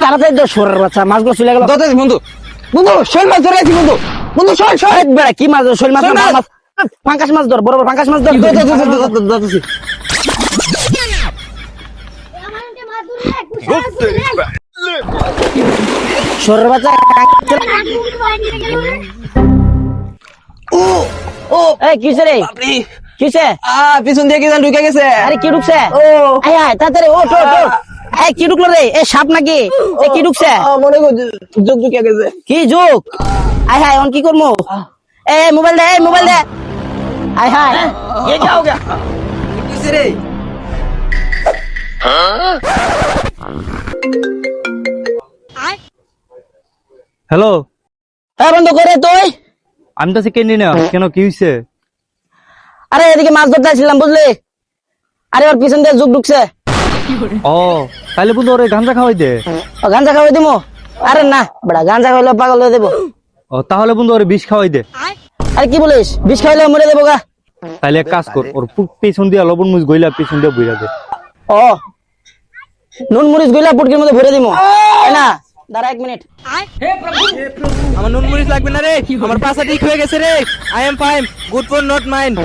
তাড়াতাড়ি দে সরের বাচ্চা, মাছগুলো চলে গেল। দাদা বন্ধু, বন্ধু শোল মাছ ধরে আছি বন্ধু, বন্ধু শোল শোল। এই বেড়া, কি মাছ ধর? শোল মাছ না, শোল মাছ। মাছ। ফাঙ্কাস মাছ ধর, বড় বড় ফাঙ্কাস মাছ ধর। দাদাছি সরের বাচ্চা। ও ও এই কিসে রে? বাপরে, কিসে? পিছন দিয়ে কি জান ঢুকে গেছে। আরে কি ঢুকছে? ও আয় আয় তাড়াতাড়ি, ওঠ ওঠ ওঠ। এই কি ঢুকলো রে? এ সাপ নাকি? এ কি ঢুকছে? মনে কর যোগ ঢুকে গেছে। কি যুগ? আয় হায়, অন কি করবো? এ মোবাইল দে, এই মোবাইল দে। আয় হায়, ये क्या हो गया? কিসে রে? হ্যালো, হ্যাঁ বন্ধু, করে তুই? আমি তো চিকেন না, কেন কি হইছে? আরে এদিকে মাছ ধরতে আসছিলাম, বুঝলি? আরে ওর পিছন দিয়ে যুগ ঢুকছে। ও তাহলে বন্ধু ওরে গাঞ্জা খাওয়াই দে। ও, গাঞ্জা খাওয়াই দিমো? আরে না বড়া, গাঞ্জা খাওয়াইলে পাগল হয়ে দেবো। ও তাহলে বন্ধু ওরে বিষ খাওয়াই দে। আরে কি বলিস? বিষ খাইলে মরে দেবো গা। তাহলে এক কাজ কর, ওর পিছন দিয়া লবণ মুজ গইলা পিছন দিয়া বইরা দে। ও, নুন মরিচ গইলা পুটকির মধ্যে ভরে দিমো, তাই না? দাঁড়া 1 মিনিট। আমার নুন মরিচ লাগবে না রে, আমার পাছা ঠিক হয়ে গেছে রে। I am fine, good for not mind.